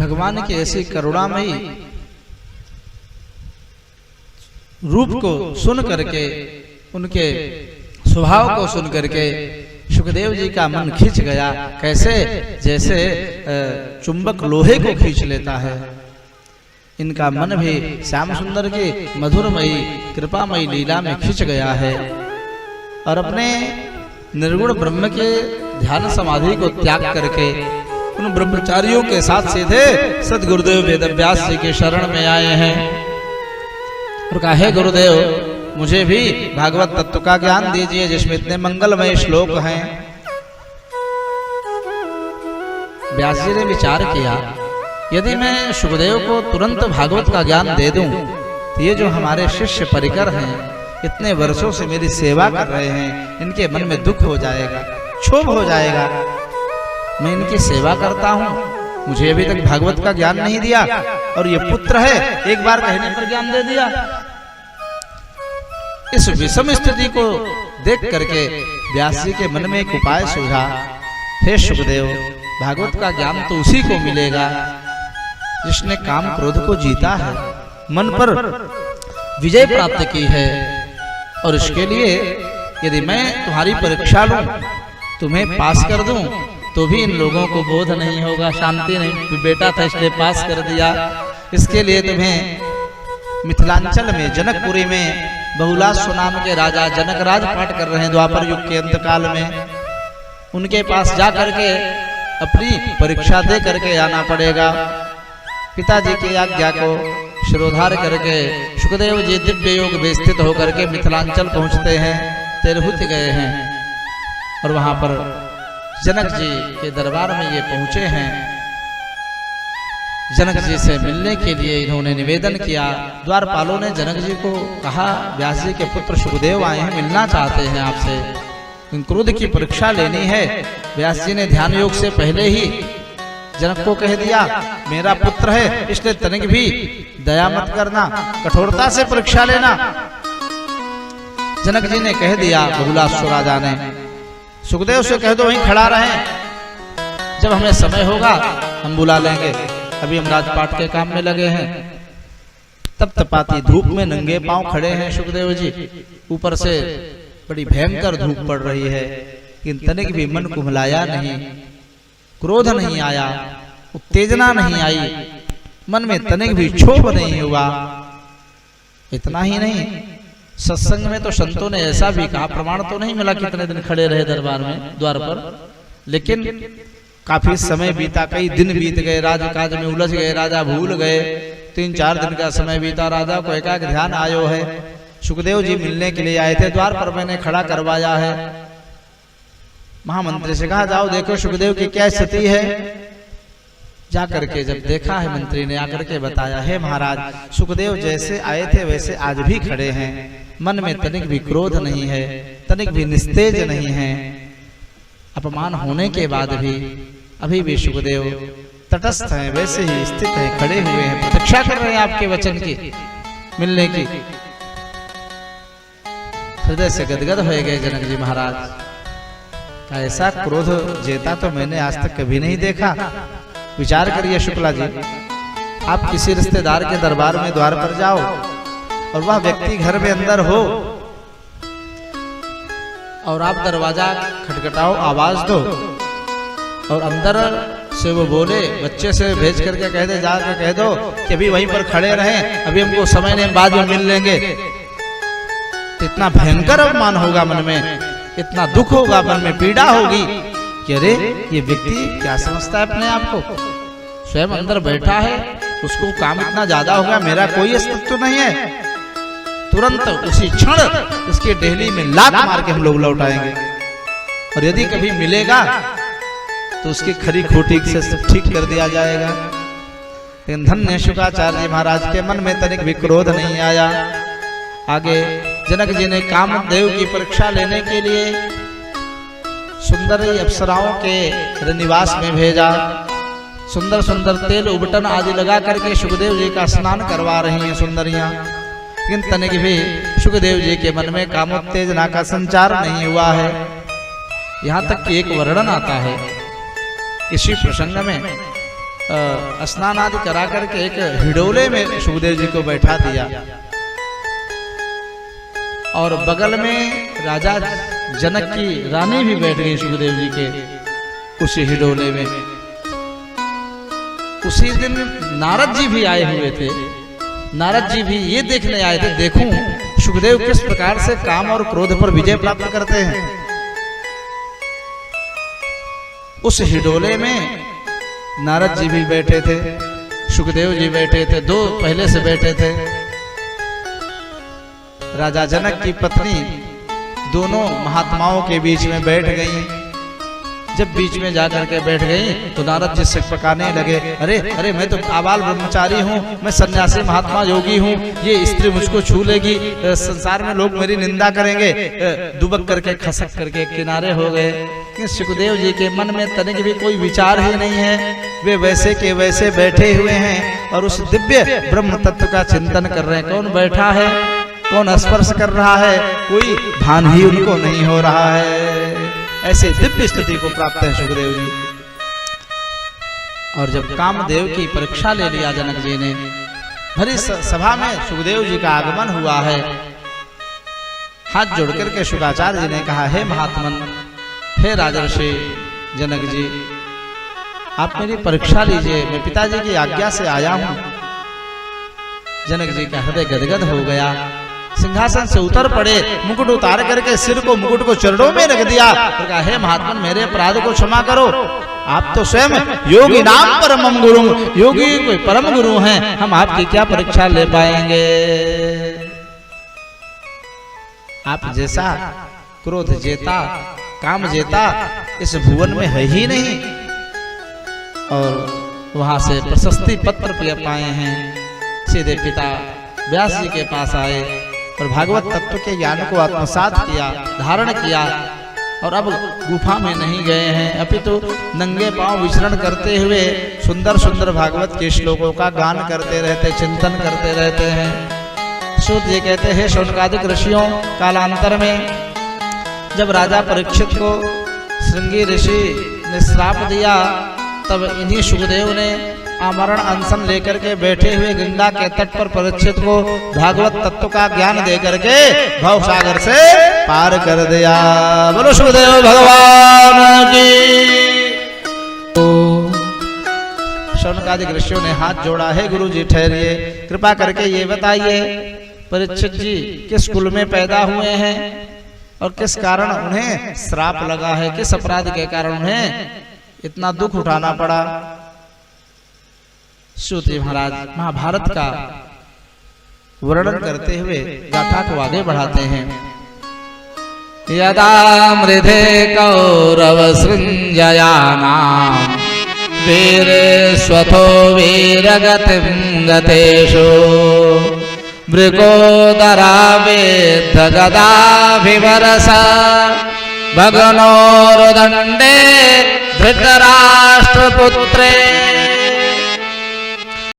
भगवान की ऐसी करुणामयी रूप को सुन करके, उनके स्वभाव को सुन करके सुखदेव जी का मन खींच गया। कैसे? जैसे चुंबक लोहे को खींच लेता है। इनका मन भी श्याम सुंदर की मधुरमयी कृपामयी लीला में खींच गया है और अपने निर्गुण ब्रह्म के ध्यान समाधि को त्याग करके उन ब्रह्मचारियों के साथ सीधे सदगुरुदेव वेदव्यास जी के शरण में आए हैं और कहा, हे गुरुदेव, मुझे भी भागवत तत्व का ज्ञान दीजिए जिसमें इतने मंगलमय श्लोक हैं। व्यास जी ने विचार किया, यदि मैं सुखदेव को तुरंत भागवत का ज्ञान दे दूं तो ये जो हमारे शिष्य परिकर हैं, इतने वर्षों से मेरी सेवा कर रहे हैं, इनके मन में दुख हो जाएगा, क्षोभ हो जाएगा। मैं इनकी सेवा करता हूं, मुझे अभी तक भागवत का ज्ञान नहीं दिया और ये पुत्र है, एक बार कहने पर ज्ञान दे दिया। इस विषम स्थिति को देख करके व्यास जी के मन में एक उपाय सूझा। हे सुखदेव, भागवत का ज्ञान तो उसी को मिलेगा जिसने काम क्रोध को जीता है, मन पर विजय प्राप्त की है। और इसके लिए यदि मैं तुम्हारी परीक्षा लूं, तुम्हें पास कर दूं, तो भी इन लोगों को बोध नहीं होगा, शांति नहीं। बेटा था इसलिए पास कर दिया। इसके लिए तुम्हें मिथिलांचल में जनकपुरी में बहुलास्व नाम के राजा जनकराज पाठ कर रहे हैं द्वापर युग के अंतकाल में, उनके पास जा करके अपनी परीक्षा दे करके आना पड़ेगा। पिताजी की आज्ञा को शिरोधार करके सुखदेव जी दिव्य योग में स्थित होकर के मिथिलांचल पहुंचते हैं, तिरहुत गए हैं और वहां पर जनक जी के दरबार में ये पहुंचे हैं। जनक जी से मिलने के लिए इन्होंने निवेदन किया। द्वारपालों ने जनक जी को कहा, व्यास जी के पुत्र सुखदेव आए हैं, मिलना चाहते हैं आपसे, क्रोध की परीक्षा लेनी है। व्यास जी ने ध्यान योग से पहले ही जनक को कह दिया, मेरा पुत्र है इसलिए तनिक भी दया मत करना, कठोरता से परीक्षा लेना। जनक जी ने कह दिया बहुलास्व राजा ने, सुखदेव से कह दो वहीं खड़ा रहे, जब हमें समय होगा हम बुला लेंगे, अभी हम राजपाट के काम में लगे हैं। तब तपाती धूप में नंगे पांव खड़े हैं सुखदेव जी, ऊपर से बड़ी भयंकर धूप पड़ रही है, लेकिन तनिक भी मन कुम्हलाया नहीं, क्रोध नहीं आया, उत्तेजना नहीं आई, मन में तनिक भी क्षोभ नहीं हुआ। इतना ही नहीं, सत्संग में तो संतों ने ऐसा भी कहा, प्रमाण तो नहीं मिला कितने दिन खड़े रहे दरबार में द्वार पर, लेकिन काफी समय बीता, कई दिन बीत गए, राजकाज में उलझ गए, राजा भूल गए। 3-4 दिन का समय बीता, राजा को एकाग्र ध्यान आयो है। सुखदेव जी मिलने के लिए आए थे, द्वार पर मैंने खड़ा करवाया है। महामंत्री से कहा, जाओ देखो सुखदेव की क्या स्थिति है। जाकर के जब देखा है, मंत्री ने आकर के बताया, है महाराज, सुखदेव जैसे आए थे वैसे आज भी खड़े हैं, मन में तनिक भी क्रोध नहीं है, तनिक भी निस्तेज नहीं है। अपमान होने के बाद भी अभी भी सुखदेव तटस्थ हैं, वैसे ही स्थित हैं, खड़े हुए हैं, प्रतीक्षा कर रहे हैं आपके वचन की, मिलने की। हृदय से गदगद हो गए जनक जी महाराज, ऐसा क्रोध जेता तो मैंने आज तक कभी नहीं देखा। विचार करिए शुक्ला जी, आप किसी रिश्तेदार के दरबार में द्वार पर जाओ और वह व्यक्ति घर में अंदर हो और आप दरवाजा खटखटाओ, आवाज दो और अंदर से वो बोले, बच्चे से भेज करके कह दे, जाकर कह दो कि अभी वहीं पर खड़े रहें, अभी हमको समय नहीं, बाद में मिल लेंगे। इतना भयंकर अपमान होगा मन में, इतना दुख होगा मन में, पीड़ा होगी कि अरे ये व्यक्ति क्या समझता है अपने आप को, स्वयं अंदर बैठा है, उसको काम इतना ज्यादा होगा, मेरा कोई अस्तित्व नहीं है। तुरंत उसी क्षण उसकी डेहली में लात मार के हम लोग लौट आएंगे और यदि कभी मिलेगा तो उसकी खरी खोटी से ठीक कर दिया जाएगा। लेकिन धन्य शुकाचार्य जी महाराज के मन में तनिक भी क्रोध नहीं आया। आगे जनक जी ने कामदेव की परीक्षा लेने के लिए सुंदर अप्सराओं के निवास में भेजा। सुंदर सुंदर तेल उबटन आदि लगा करके सुखदेव जी का स्नान करवा रही हैं सुंदरियां, लेकिन तनिक भी सुखदेव जी के मन में कामोत्तेजना का संचार नहीं हुआ है। यहाँ तक कि एक वर्णन आता है किसी प्रसंग में स्नान आदि करा करके एक हिडोले में सुखदेव जी को बैठा दिया और बगल में राजा जनक की रानी भी बैठ गई सुखदेव जी के उसी हिडोले में। उसी दिन नारद जी भी आए हुए थे। नारद जी भी ये देखने आए थे, देखूं सुखदेव किस प्रकार से काम और क्रोध पर विजय प्राप्त करते हैं। उस हिडोले में नारद जी भी बैठे थे, सुखदेव जी बैठे थे, दो पहले से बैठे थे। राजा जनक की पत्नी दोनों महात्माओं के बीच में बैठ गई। जब बीच में जाकर के बैठ गई तो नारद जी से पकाने लगे, अरे अरे मैं तो आबाल ब्रह्मचारी हूँ, मैं सन्यासी महात्मा योगी हूँ, ये स्त्री मुझको छू लेगी, संसार में लोग मेरी निंदा करेंगे। दुबक करके खसक करके किनारे हो गए। सुखदेव जी के मन में तनिक भी कोई विचार ही नहीं है, वे वैसे के वैसे बैठे हुए हैं और उस दिव्य ब्रह्म तत्व का चिंतन कर रहे हैं। कौन बैठा है, कौन स्पर्श कर रहा है, कोई भान ही उनको नहीं हो रहा है। ऐसे दिव्य स्थिति को प्राप्त है सुखदेव जी। और जब कामदेव की परीक्षा ले लिया जनक जी ने, भरी सभा में सुखदेव जी का आगमन हुआ है। हाथ जोड़ करके शुक्राचार्य जी ने कहा, हे महात्मन, हे राजर्षि जनक जी, आप मेरी परीक्षा लीजिए, मैं पिताजी की आज्ञा से आया हूं। जनक जी का हृदय गदगद हो गया, सिंहासन से उतर पड़े, मुकुट उतार करके सिर को मुकुट को चरणों में रख दिया और कहा, हे महात्मन, मेरे अपराध को क्षमा करो। आप तो स्वयं योगी नाम परमम गुरु, योगी कोई परम गुरु हैं, हम आपकी क्या परीक्षा ले पाएंगे। आप जैसा क्रोध जेता, काम जेता इस भुवन में है ही नहीं। और वहां से प्रशस्ति पत्र पाए हैं। सीधे पिता व्यास जी के पास आए और भागवत तत्व के ज्ञान को आत्मसात किया, धारण किया। और अब गुफा में नहीं गए हैं, अपितु नंगे पांव विचरण करते हुए सुंदर सुंदर भागवत के श्लोकों का गान करते रहते, चिंतन करते रहते हैं। सूत जी कहते हैं, शौनकादिक ऋषियों कालांतर में जब राजा परीक्षित को श्रृंगी ऋषि ने श्राप दिया, तब इन्हीं सुखदेव ने आमरण अनशन लेकर के बैठे हुए गंगा के तट पर परीक्षित को भागवत तत्व का ज्ञान दे करके भव सागर से पार कर दिया। बोलो सुखदेव भगवान की। शौनकादिक ऋषियों ने हाथ जोड़ा, है गुरु जी ठहरिए, कृपा करके ये बताइए परीक्षित जी किस कुल में पैदा हुए हैं और किस कारण उन्हें श्राप लगा है, किस अपराध के कारण उन्हें इतना दुख उठाना पड़ा। सूत जी महाराज महाभारत का वर्णन करते हुए गाथा को आगे बढ़ाते हैं। यदा मृधे कौरव सृंजयानां वीर स्वथो वीरगतिं गतेषु मृगोदरावेद्ध गदाभिवरस भगनोरुदण्डे धृतराष्ट्रपुत्रे